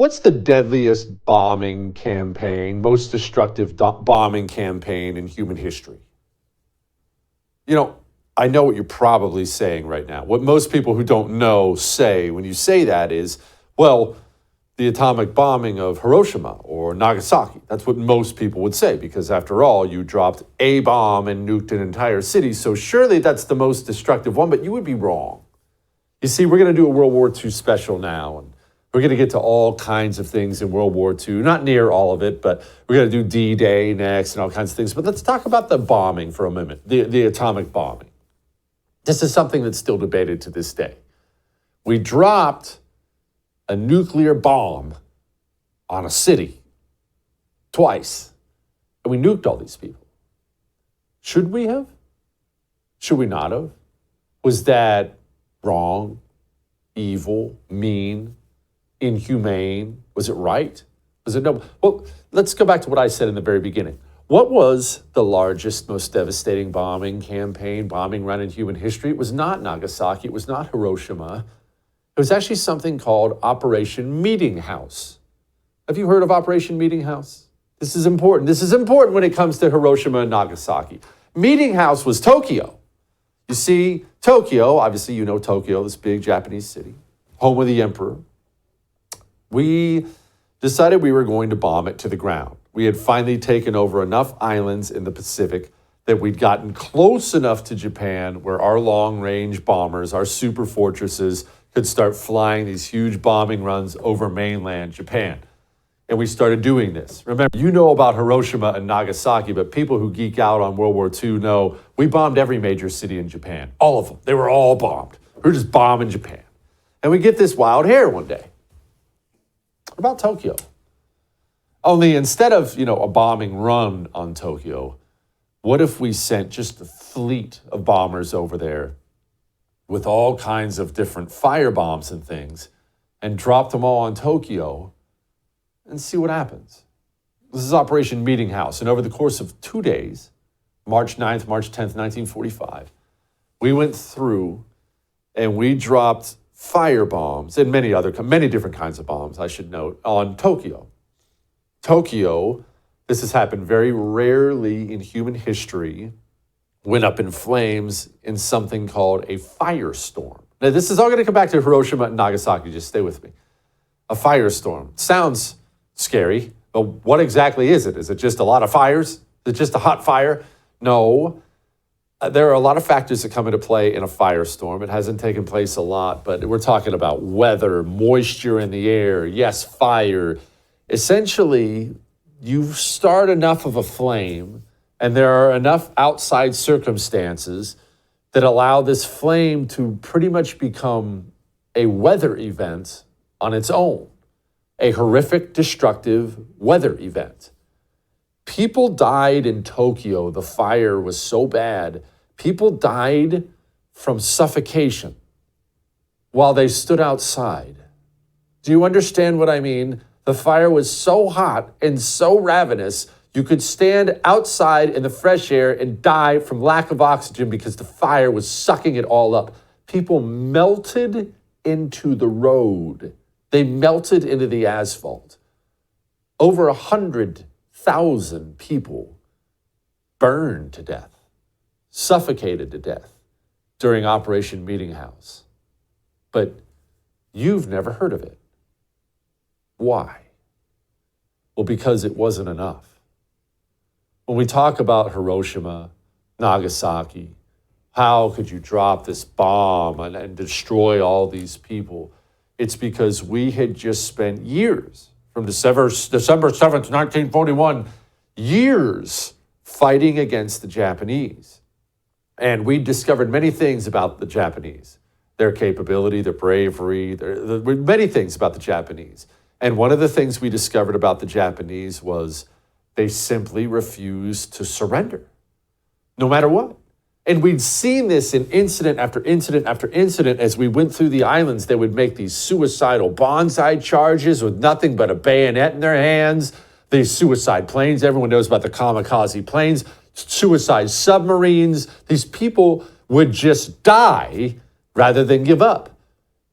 What's the deadliest bombing campaign, most destructive bombing campaign in human history? You know, I know what you're probably saying right now. What most people who don't know say when you say that is, well, the atomic bombing of Hiroshima or Nagasaki. That's what most people would say, because after all, you dropped a bomb and nuked an entire city. So surely that's the most destructive one, but you would be wrong. You see, we're going to do a World War II special now, and we're going to get to all kinds of things in World War II, not near all of it, but we're going to do D-Day next and all kinds of things. But let's talk about the bombing for a moment, the atomic bombing. This is something that's still debated to this day. We dropped a nuclear bomb on a city twice, and we nuked all these people. Should we have? Should we not have? Was that wrong, evil, mean, inhumane? Was it right? Was it no? Well, let's go back to what I said in the very beginning. What was the largest, most devastating bombing run in human history? It was not Nagasaki. It was not Hiroshima. It was actually something called Operation Meeting House. Have you heard of Operation Meeting House? This is important. This is important when it comes to Hiroshima and Nagasaki. Meeting House was Tokyo. You see, Tokyo, obviously you know Tokyo, this big Japanese city, home of the emperor. We decided we were going to bomb it to the ground. We had finally taken over enough islands in the Pacific that we'd gotten close enough to Japan where our long-range bombers, our super fortresses, could start flying these huge bombing runs over mainland Japan. And we started doing this. Remember, you know about Hiroshima and Nagasaki, but people who geek out on World War II know we bombed every major city in Japan. All of them. They were all bombed. We were just bombing Japan. And we get this wild hair one day. What about Tokyo? Only instead of, a bombing run on Tokyo, what if we sent just a fleet of bombers over there with all kinds of different firebombs and things and dropped them all on Tokyo and see what happens? This is Operation Meeting House. And over the course of 2 days, March 9th, March 10th, 1945, we went through and we dropped firebombs and many different kinds of bombs, I should note, on Tokyo. Tokyo, this has happened very rarely in human history, went up in flames in something called a firestorm. Now, this is all going to come back to Hiroshima and Nagasaki. Just stay with me. A firestorm. Sounds scary, but what exactly is it? Is it just a lot of fires? Is it just a hot fire? No. There are a lot of factors that come into play in a firestorm. It hasn't taken place a lot, but we're talking about weather, moisture in the air, yes, fire. Essentially, you start enough of a flame, and there are enough outside circumstances that allow this flame to pretty much become a weather event on its own, a horrific, destructive weather event. People died in Tokyo. The fire was so bad. People died from suffocation while they stood outside. Do you understand what I mean? The fire was so hot and so ravenous, you could stand outside in the fresh air and die from lack of oxygen because the fire was sucking it all up. People melted into the road. They melted into the asphalt. Over 100,000 people burned to death, suffocated to death during Operation Meeting House. But you've never heard of it. Why? Well, because it wasn't enough. When we talk about Hiroshima, Nagasaki, how could you drop this bomb and destroy all these people? It's because we had just spent years, from December 7th, 1941, years fighting against the Japanese. And we discovered many things about the Japanese, their capability, their bravery, many things about the Japanese. And one of the things we discovered about the Japanese was they simply refused to surrender, no matter what. And we'd seen this in incident after incident after incident as we went through the islands. They would make these suicidal bonsai charges with nothing but a bayonet in their hands. These suicide planes, everyone knows about the kamikaze planes, suicide submarines. These people would just die rather than give up.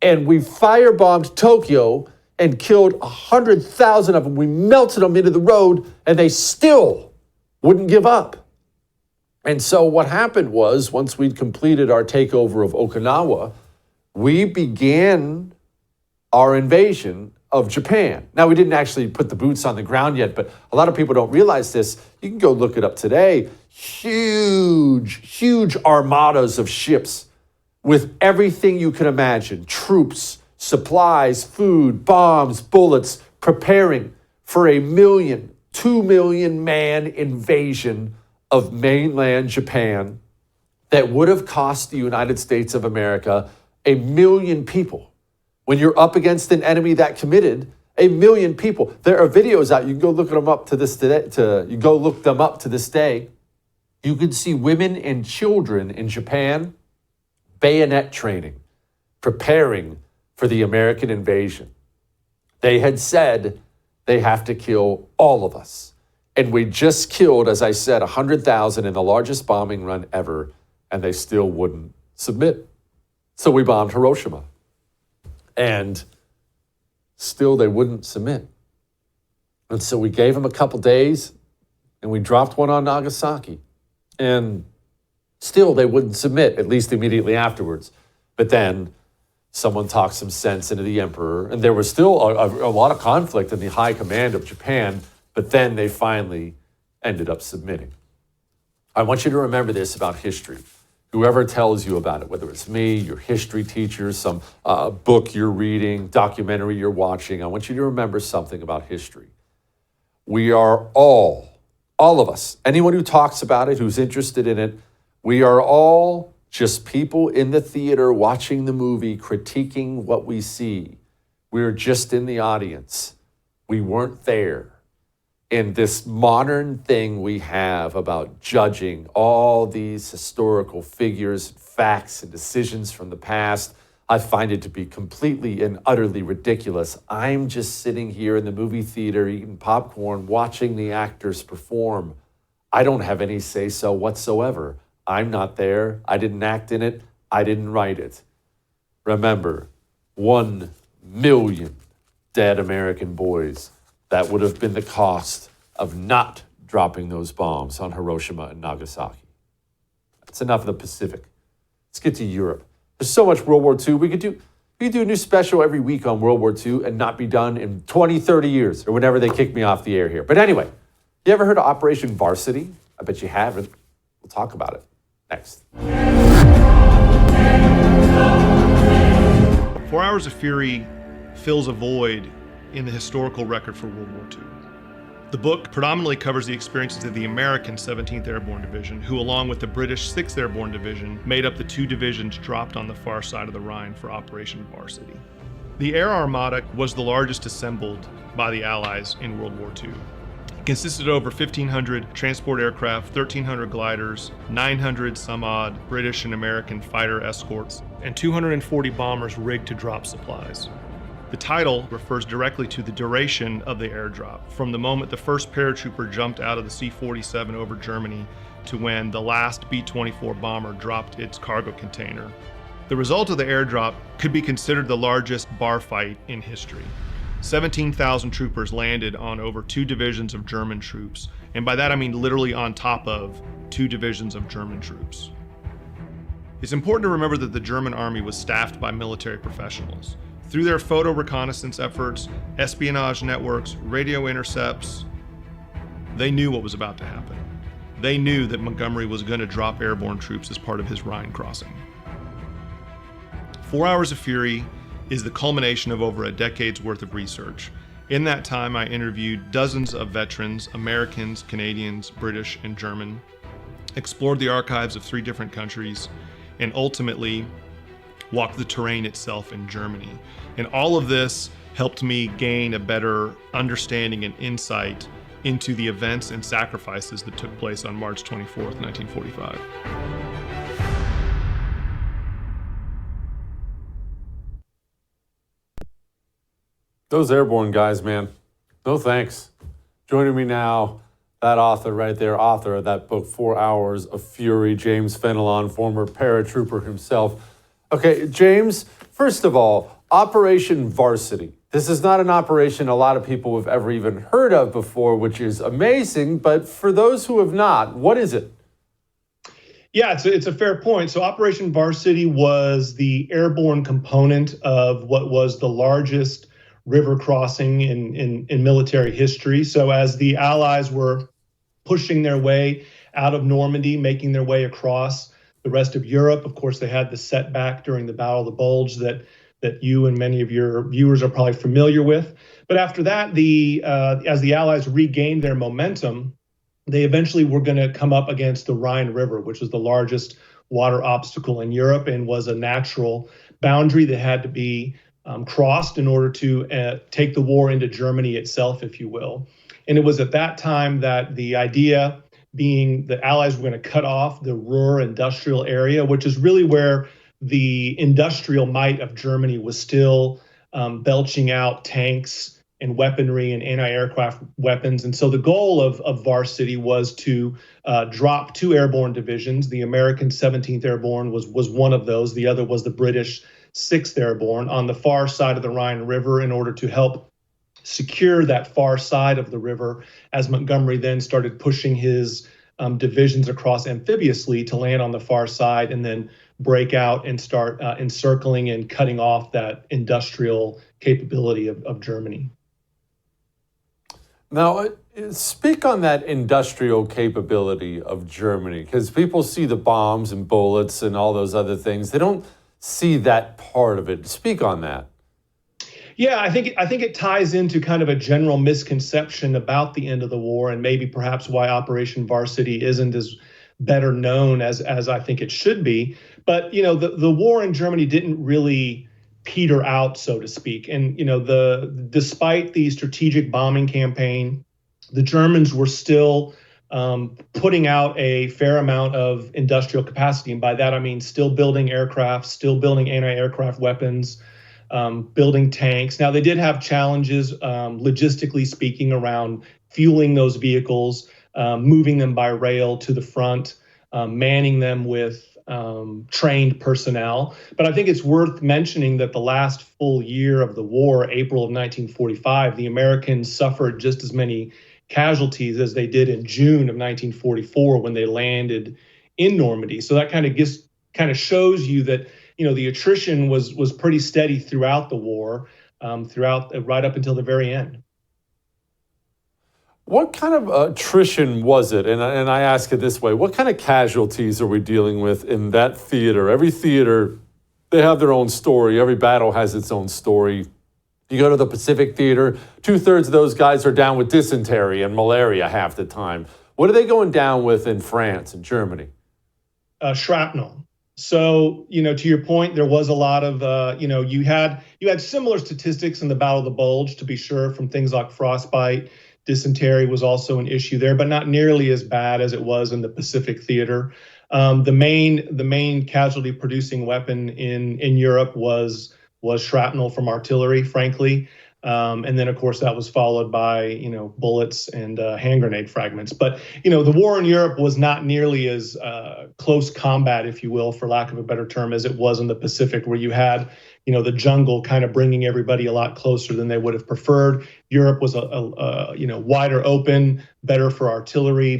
And we firebombed Tokyo, and killed 100,000 of them. We melted them into the road, and they still wouldn't give up. And so what happened was, once we'd completed our takeover of Okinawa, we began our invasion of Japan. Now, we didn't actually put the boots on the ground yet, but a lot of people don't realize this. You can go look it up today. Huge armadas of ships with everything you can imagine, troops, supplies, food, bombs, bullets, preparing for a 2 million man invasion of mainland Japan that would have cost the United States of America 1 million people. When you're up against an enemy that committed, 1 million people. There are videos out. You can go look them up to this day. You can see women and children in Japan bayonet training, preparing for the American invasion. They had said they have to kill all of us. And we just killed, as I said, 100,000 in the largest bombing run ever, and they still wouldn't submit. So we bombed Hiroshima. And still they wouldn't submit. And so we gave them a couple days, and we dropped one on Nagasaki. And still they wouldn't submit, at least immediately afterwards. But then someone talked some sense into the emperor, and there was still a lot of conflict in the high command of Japan, but then they finally ended up submitting. I want you to remember this about history. Whoever tells you about it, whether it's me, your history teacher, some book you're reading, documentary you're watching, I want you to remember something about history. We are all of us, anyone who talks about it, who's interested in it, we are all just people in the theater watching the movie, critiquing what we see. We're just in the audience. We weren't there. In this modern thing we have about judging all these historical figures, facts, and decisions from the past, I find it to be completely and utterly ridiculous. I'm just sitting here in the movie theater eating popcorn, watching the actors perform. I don't have any say-so whatsoever. I'm not there. I didn't act in it. I didn't write it. Remember, 1 million dead American boys. That would have been the cost of not dropping those bombs on Hiroshima and Nagasaki. That's enough of the Pacific. Let's get to Europe. There's so much World War II. We could do a new special every week on World War II and not be done in 20, 30 years or whenever they kick me off the air here. But anyway, you ever heard of Operation Varsity? I bet you haven't. We'll talk about it next. 4 Hours of Fury fills a void in the historical record for World War II. The book predominantly covers the experiences of the American 17th Airborne Division, who along with the British 6th Airborne Division made up the 2 divisions dropped on the far side of the Rhine for Operation Varsity. The Air Armada was the largest assembled by the Allies in World War II. It consisted of over 1,500 transport aircraft, 1,300 gliders, 900 some odd British and American fighter escorts, and 240 bombers rigged to drop supplies. The title refers directly to the duration of the airdrop, from the moment the first paratrooper jumped out of the C-47 over Germany to when the last B-24 bomber dropped its cargo container. The result of the airdrop could be considered the largest bar fight in history. 17,000 troopers landed on over 2 divisions of German troops, and by that I mean literally on top of 2 divisions of German troops. It's important to remember that the German army was staffed by military professionals. Through their photo reconnaissance efforts, espionage networks, radio intercepts, they knew what was about to happen. They knew that Montgomery was going to drop airborne troops as part of his Rhine crossing. 4 Hours of Fury is the culmination of over a decade's worth of research. In that time, I interviewed dozens of veterans, Americans, Canadians, British, and German, explored the archives of 3 different countries, and ultimately walked the terrain itself in Germany. And all of this helped me gain a better understanding and insight into the events and sacrifices that took place on March 24th, 1945. Those airborne guys, man, no thanks. Joining me now, that author right there, author of that book, 4 Hours of Fury, James Fenelon, former paratrooper himself. Okay, James, first of all, Operation Varsity. This is not an operation a lot of people have ever even heard of before, which is amazing. But for those who have not, what is it? Yeah, it's a fair point. So Operation Varsity was the airborne component of what was the largest river crossing in military history. So as the Allies were pushing their way out of Normandy, making their way across the rest of Europe, of course, they had the setback during the Battle of the Bulge that you and many of your viewers are probably familiar with. But after that, as the Allies regained their momentum, they eventually were going to come up against the Rhine River, which was the largest water obstacle in Europe and was a natural boundary that had to be crossed in order to take the war into Germany itself, if you will. And it was at that time that the idea being the Allies were going to cut off the Ruhr industrial area, which is really where the industrial might of Germany was still belching out tanks and weaponry and anti-aircraft weapons. And so the goal of Varsity was to drop two airborne divisions. The American 17th Airborne was one of those. The other was the British 6th Airborne on the far side of the Rhine River in order to help secure that far side of the river as Montgomery then started pushing his divisions across amphibiously to land on the far side and then break out and start encircling and cutting off that industrial capability of Germany. Now, speak on that industrial capability of Germany, because people see the bombs and bullets and all those other things. They don't see that part of it. Speak on that. Yeah, I think it ties into kind of a general misconception about the end of the war, and maybe perhaps why Operation Varsity isn't as better known as I think it should be. But the war in Germany didn't really peter out, so to speak. And despite the strategic bombing campaign, the Germans were still putting out a fair amount of industrial capacity, and by that I mean still building aircraft, still building anti-aircraft weapons. Building tanks. Now, they did have challenges, logistically speaking, around fueling those vehicles, moving them by rail to the front, manning them with trained personnel. But I think it's worth mentioning that the last full year of the war, April of 1945, the Americans suffered just as many casualties as they did in June of 1944 when they landed in Normandy. So that kind of shows you that the attrition was pretty steady throughout the war, right up until the very end. What kind of attrition was it? And I ask it this way: what kind of casualties are we dealing with in that theater? Every theater, they have their own story. Every battle has its own story. You go to the Pacific Theater, 2/3 of those guys are down with dysentery and malaria half the time. What are they going down with in France and Germany? Shrapnel. So, to your point, there was a lot of, you had similar statistics in the Battle of the Bulge, to be sure, from things like frostbite. Dysentery was also an issue there, but not nearly as bad as it was in the Pacific Theater. The main casualty producing weapon in Europe was shrapnel from artillery, frankly. And then, of course, that was followed by, bullets and hand grenade fragments. But, the war in Europe was not nearly as close combat, if you will, for lack of a better term, as it was in the Pacific, where you had, the jungle kind of bringing everybody a lot closer than they would have preferred. Europe was wider open, better for artillery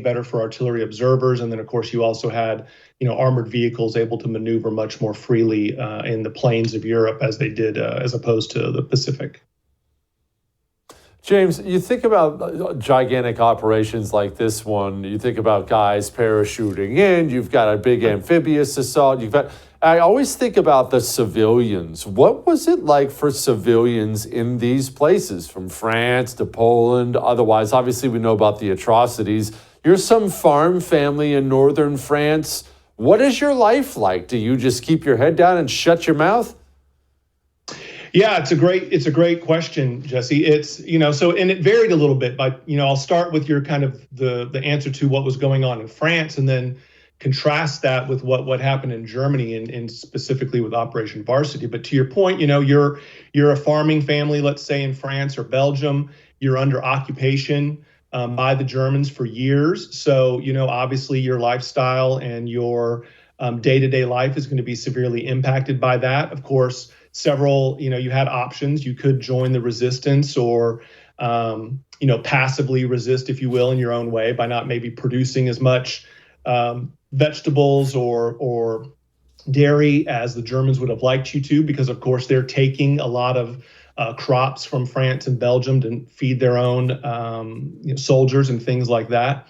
observers. And then, of course, you also had, armored vehicles able to maneuver much more freely in the plains of Europe as they did as opposed to the Pacific. James, you think about gigantic operations like this one, you think about guys parachuting in, you've got a big amphibious assault, I always think about the civilians. What was it like for civilians in these places, from France to Poland, otherwise? Obviously, we know about the atrocities. You're some farm family in northern France. What is your life like? Do you just keep your head down and shut your mouth? Yeah, it's a great question, Jesse. It's, and it varied a little bit, but, I'll start with your kind of the answer to what was going on in France and then contrast that with what happened in Germany and specifically with Operation Varsity. But to your point, you're a farming family, let's say in France or Belgium, you're under occupation by the Germans for years. So, obviously your lifestyle and your day-to-day life is going to be severely impacted by that. Of course, several, you had options. You could join the resistance or, passively resist, if you will, in your own way by not maybe producing as much vegetables or dairy as the Germans would have liked you to, because of course they're taking a lot of crops from France and Belgium to feed their own soldiers and things like that.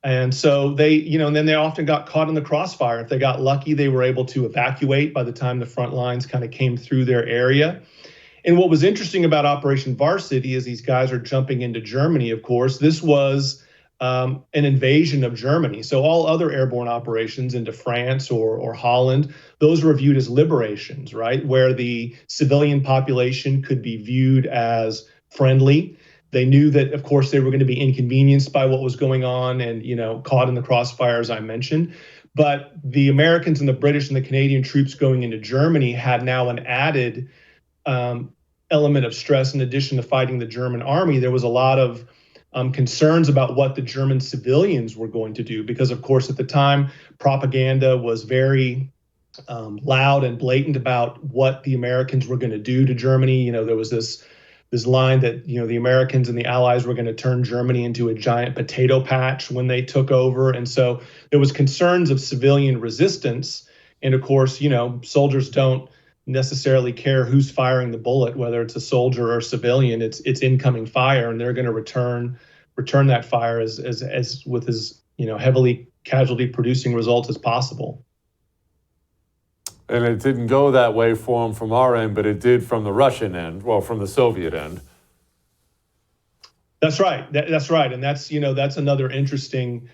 And so they, and then they often got caught in the crossfire. If they got lucky, they were able to evacuate by the time the front lines kind of came through their area. And what was interesting about Operation Varsity is these guys are jumping into Germany, of course. This was an invasion of Germany. So all other airborne operations into France or Holland, those were viewed as liberations, right? Where the civilian population could be viewed as friendly. They knew that, of course, they were going to be inconvenienced by what was going on and, caught in the crossfire, as I mentioned. But the Americans and the British and the Canadian troops going into Germany had now an added element of stress. In addition to fighting the German army, there was a lot of concerns about what the German civilians were going to do, because, of course, at the time, propaganda was very loud and blatant about what the Americans were going to do to Germany. There was this line that the Americans and the Allies were going to turn Germany into a giant potato patch when they took over, and so there was concerns of civilian resistance. And of course, soldiers don't necessarily care who's firing the bullet, whether it's a soldier or a civilian. It's incoming fire, and they're going to return that fire as with as heavily casualty producing results as possible. And it didn't go that way for them from our end, but it did from the Russian end, well, from the Soviet end. That's right. That's right. And that's another interesting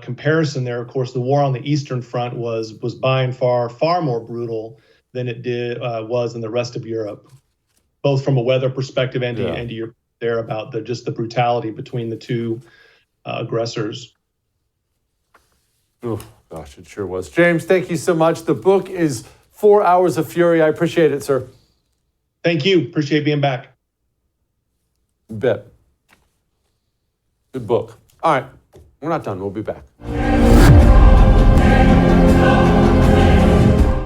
comparison there. Of course, the war on the Eastern Front was by and far more brutal than it was in the rest of Europe, both from a weather perspective and to your there about just the brutality between the two aggressors. Oh, gosh, it sure was. James, thank you so much. The book is 4 Hours of Fury. I appreciate it, sir. Thank you. Appreciate being back. You bet. Good book. All right, we're not done. We'll be back.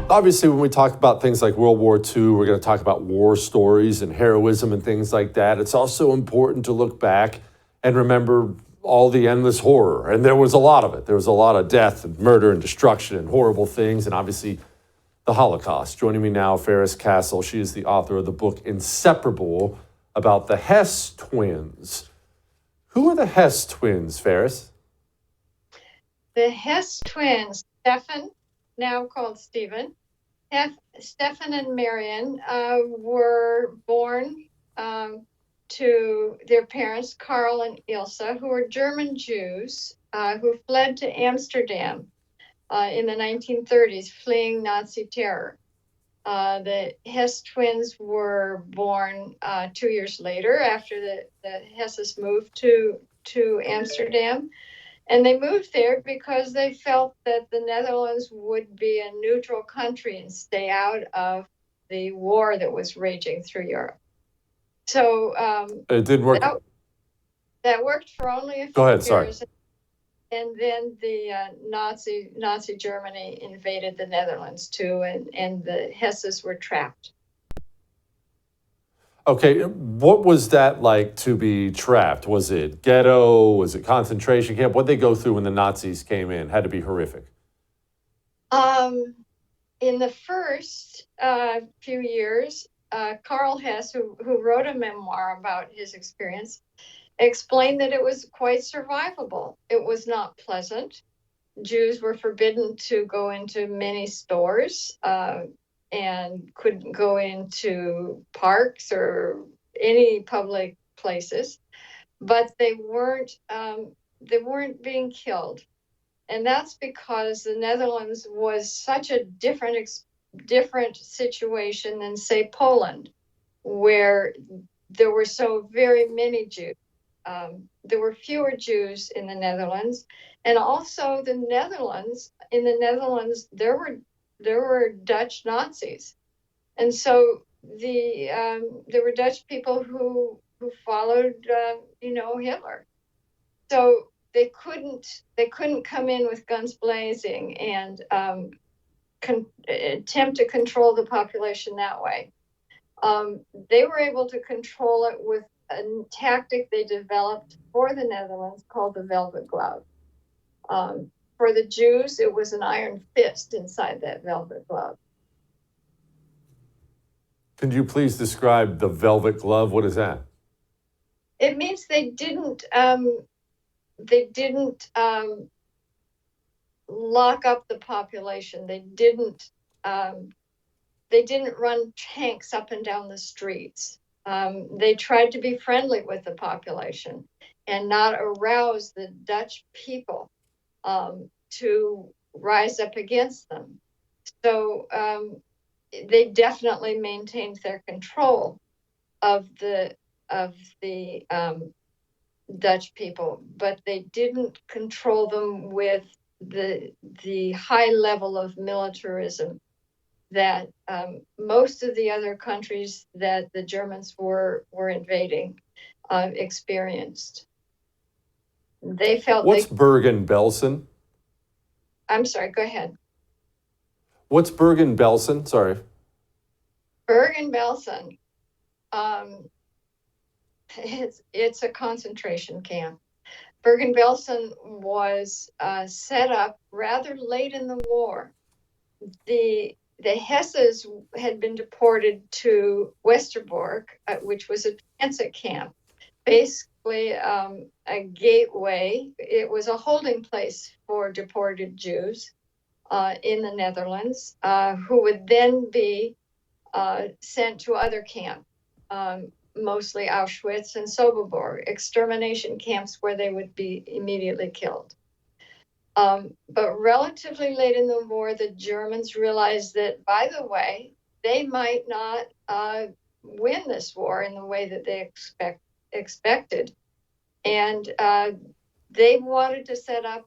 Obviously, when we talk about things like World War II, we're going to talk about war stories and heroism and things like that. It's also important to look back and remember all the endless horror. And there was a lot of it. There was a lot of death and murder and destruction and horrible things. And obviously, the Holocaust. Joining me now, Ferris Castle. She is the author of the book Inseparable, about the Hess twins. Who are the Hess twins, Ferris? The Hess twins, Stefan, now called Stephen, Stefan and Marion were born to their parents, Karl and Ilse, who were German Jews who fled to Amsterdam in the 1930s, fleeing Nazi terror. The Hess twins were born 2 years later after the Hesses moved to Amsterdam. And they moved there because they felt that the Netherlands would be a neutral country and stay out of the war that was raging through Europe. So it didn't work. That worked for only a few Go ahead, years. sorry. And then the Nazi Germany invaded the Netherlands too, and the Hesses were trapped. Okay, what was that like to be trapped? Was it ghetto? Was it concentration camp? What did they go through when the Nazis came in? Had to be horrific. In the first few years, Karl Hess, who wrote a memoir about his experience, explained that it was quite survivable. It was not pleasant. Jews were forbidden to go into many stores and couldn't go into parks or any public places, but they weren't being killed. And that's because the Netherlands was such a different situation than, say, Poland, where there were so very many Jews. There were fewer Jews in the Netherlands, and also in the Netherlands, there were Dutch Nazis, and so there were Dutch people who followed Hitler. So they couldn't come in with guns blazing and attempt to control the population that way. They were able to control it with a tactic they developed for the Netherlands called the velvet glove. For the Jews, it was an iron fist inside that velvet glove. Can you please describe the velvet glove? What is that? It means they didn't lock up the population. They didn't run tanks up and down the streets. They tried to be friendly with the population and not arouse the Dutch people to rise up against them. So they definitely maintained their control of the Dutch people, but they didn't control them with the high level of militarism that most of the other countries that the Germans were invading experienced. They felt What's Bergen-Belsen? I'm sorry, go ahead. What's Bergen-Belsen? Sorry. Bergen-Belsen, it's a concentration camp. Bergen-Belsen was set up rather late in the war. The Hesses had been deported to Westerbork, which was a transit camp, basically a gateway. It was a holding place for deported Jews in the Netherlands, who would then be sent to other camps, mostly Auschwitz and Sobibor, extermination camps where they would be immediately killed. But relatively late in the war, the Germans realized that, by the way, they might not win this war in the way that they expected. And they wanted to set up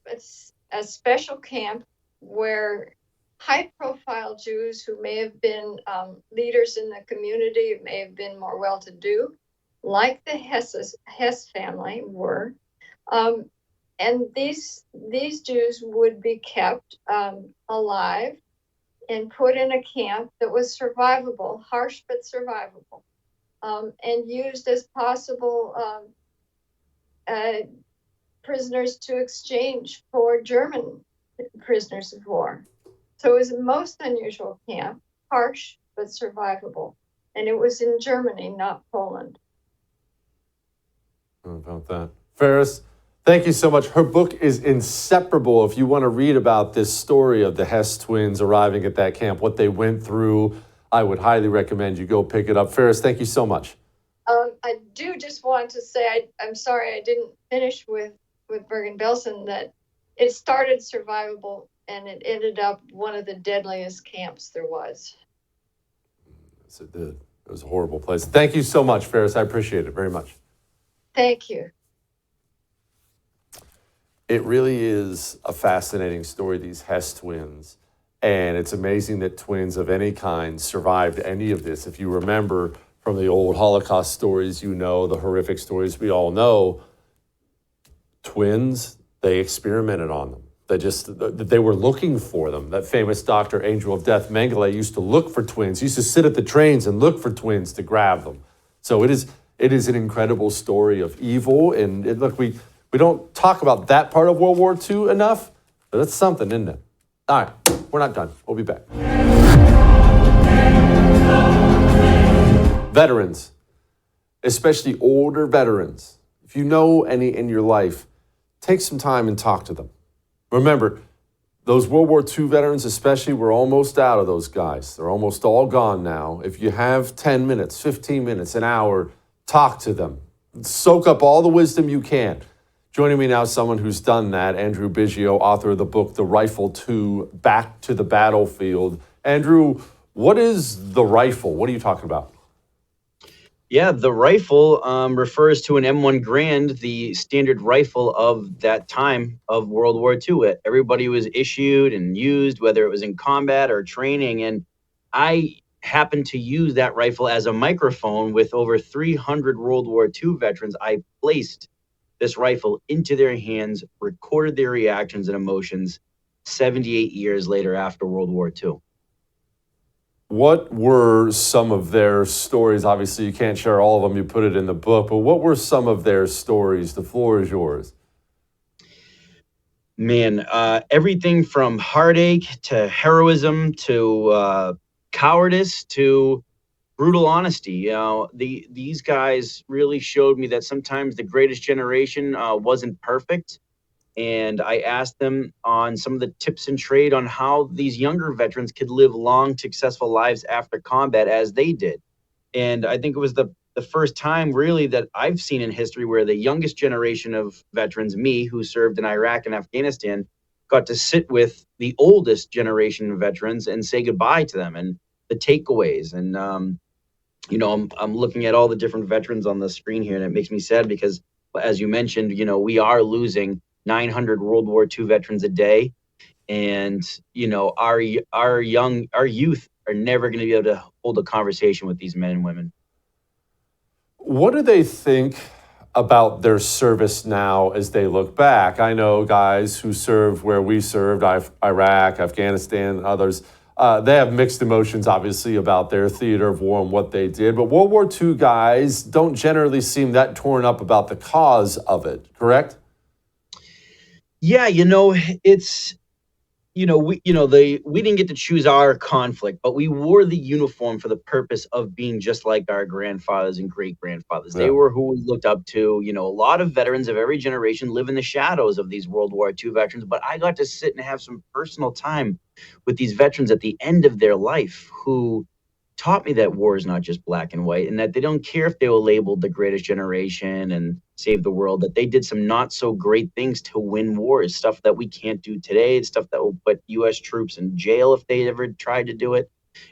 a special camp where high-profile Jews who may have been leaders in the community, may have been more well-to-do, like the Hess family were, and these Jews would be kept alive and put in a camp that was survivable, harsh but survivable, and used as possible prisoners to exchange for German prisoners of war. So it was a most unusual camp, harsh but survivable. And it was in Germany, not Poland. How about that? Ferris, thank you so much. Her book is inseparable. If you want to read about this story of the Hess twins arriving at that camp, what they went through, I would highly recommend you go pick it up. Ferris, thank you so much. I do just want to say, I'm sorry I didn't finish with Bergen-Belsen, that it started survivable and it ended up one of the deadliest camps there was. Yes, it did. It was a horrible place. Thank you so much, Ferris. I appreciate it very much. Thank you. It really is a fascinating story, these Hess twins. And it's amazing that twins of any kind survived any of this. If you remember from the old Holocaust stories, you know, the horrific stories we all know, twins, they experimented on them. They were looking for them. That famous doctor, Angel of Death Mengele, used to look for twins. He used to sit at the trains and look for twins to grab them. So it is an incredible story of evil. And look, we don't talk about that part of World War II enough, but that's something, isn't it? All right, we're not done. We'll be back. Veterans, especially older veterans, if you know any in your life, take some time and talk to them. Remember, those World War II veterans especially, we're almost out of those guys. They're almost all gone now. If you have 10 minutes, 15 minutes, an hour, talk to them. Soak up all the wisdom you can. Joining me now is someone who's done that, Andrew Biggio, author of the book, The Rifle 2, Back to the Battlefield. Andrew, what is the rifle? What are you talking about? Yeah, the rifle refers to an M1 Garand, the standard rifle of that time of World War II. Everybody was issued and used, whether it was in combat or training. And I happened to use that rifle as a microphone with over 300 World War II veterans. I placed this rifle into their hands, recorded their reactions and emotions, 78 years later after World War II. What were some of their stories? Obviously, you can't share all of them. You put it in the book, but what were some of their stories? The floor is yours. Man, everything from heartache to heroism to cowardice to brutal honesty. These guys really showed me that sometimes the greatest generation wasn't perfect. And I asked them on some of the tips and trade on how these younger veterans could live long, successful lives after combat as they did. And I think it was the first time really that I've seen in history where the youngest generation of veterans, me, who served in Iraq and Afghanistan, got to sit with the oldest generation of veterans and say goodbye to them and the takeaways. And I'm looking at all the different veterans on the screen here, and it makes me sad because, as you mentioned, we are losing 900 World War II veterans a day, and our youth are never going to be able to hold a conversation with these men and women. What do they think about their service now as they look back? I know guys who served where we served, Iraq, Afghanistan, and others. They have mixed emotions, obviously, about their theater of war and what they did. But World War II guys don't generally seem that torn up about the cause of it, correct? Yeah, it's we didn't get to choose our conflict, but we wore the uniform for the purpose of being just like our grandfathers and great grandfathers. They Yeah. were who we looked up to. A lot of veterans of every generation live in the shadows of these World War II veterans, but I got to sit and have some personal time with these veterans at the end of their life who taught me that war is not just black and white, and that they don't care if they were labeled the greatest generation and save the world, that they did some not so great things to win wars, stuff that we can't do today, stuff that will put US troops in jail if they ever tried to do it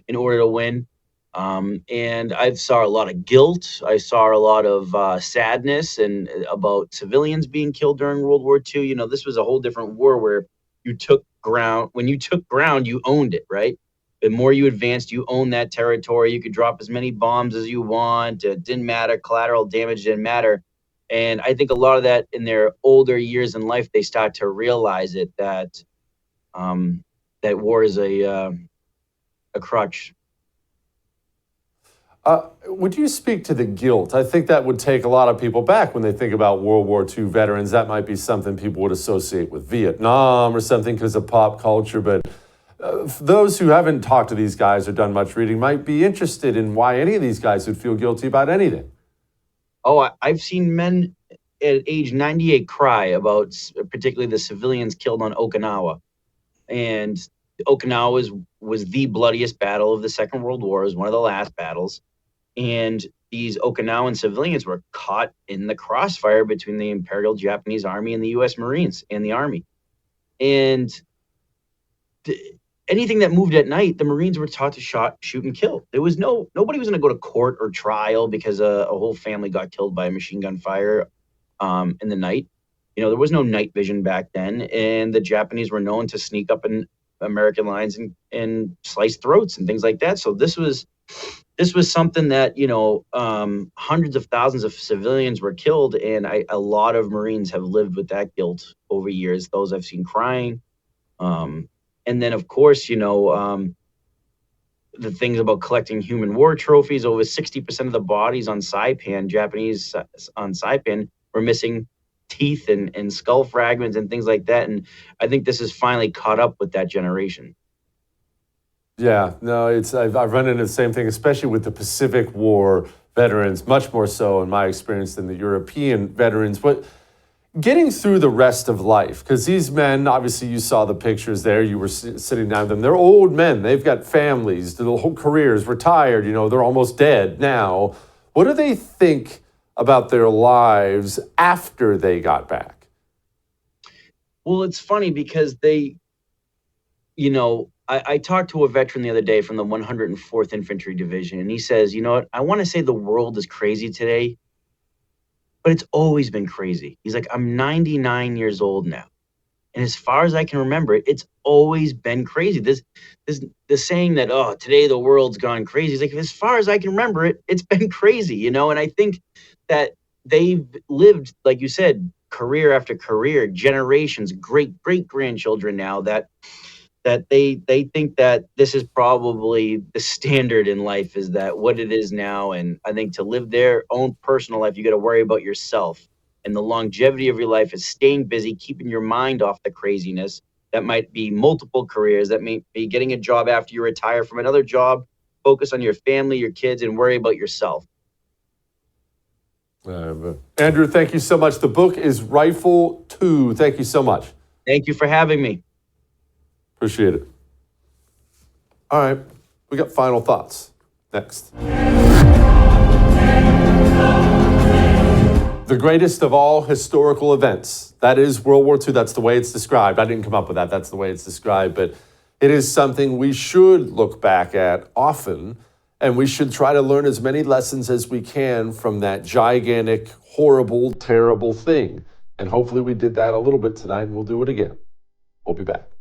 in order to win. And I saw a lot of guilt. I saw a lot of sadness and about civilians being killed during World War II. This was a whole different war where you took ground. When you took ground, you owned it, right? The more you advanced, you owned that territory. You could drop as many bombs as you want. It didn't matter. Collateral damage didn't matter. And I think a lot of that in their older years in life, they start to realize it that that war is a crutch. Would you speak to the guilt? I think that would take a lot of people back when they think about World War II veterans. That might be something people would associate with Vietnam or something because of pop culture. But for those who haven't talked to these guys or done much reading might be interested in why any of these guys would feel guilty about anything. Oh, I've seen men at age 98 cry about particularly the civilians killed on Okinawa. And Okinawa was the bloodiest battle of the Second World War. It was one of the last battles. And these Okinawan civilians were caught in the crossfire between the Imperial Japanese Army and the U.S. Marines and the Army. And anything that moved at night, the Marines were taught to shoot, and kill. There was nobody was going to go to court or trial because a whole family got killed by a machine gun fire in the night. There was no night vision back then, and the Japanese were known to sneak up in American lines and slice throats and things like that. So this was something that hundreds of thousands of civilians were killed, and a lot of Marines have lived with that guilt over years. Those I've seen crying. And then, of course, the things about collecting human war trophies. Over 60% of the bodies on Saipan, Japanese on Saipan, were missing teeth and skull fragments and things like that. And I think this has finally caught up with that generation. Yeah, no, I've run into the same thing, especially with the Pacific War veterans, much more so in my experience than the European veterans. But getting through the rest of life, because these men, obviously you saw the pictures there, you were sitting down with them, they're old men, they've got families, their whole careers, retired, they're almost dead now. What do they think about their lives after they got back? Well, it's funny because I talked to a veteran the other day from the 104th Infantry Division, and he says, I want to say the world is crazy today, but it's always been crazy. He's like, I'm 99 years old now. And as far as I can remember it, it's always been crazy. This the saying that, oh, today the world's gone crazy. He's like, as far as I can remember it, it's been crazy, And I think that they've lived, like you said, career after career, generations, great grandchildren now that they think that this is probably the standard in life, is that what it is now. And I think to live their own personal life, you got to worry about yourself. And the longevity of your life is staying busy, keeping your mind off the craziness. That might be multiple careers, that may be getting a job after you retire from another job, focus on your family, your kids, and worry about yourself. Andrew, thank you so much. The book is Rifle 2. Thank you so much. Thank you for having me. Appreciate it. All right, we got final thoughts next. The greatest of all historical events. That is World War II. That's the way it's described. I didn't come up with that. That's the way it's described. But it is something we should look back at often, and we should try to learn as many lessons as we can from that gigantic, horrible, terrible thing. And hopefully we did that a little bit tonight, and we'll do it again. We'll be back.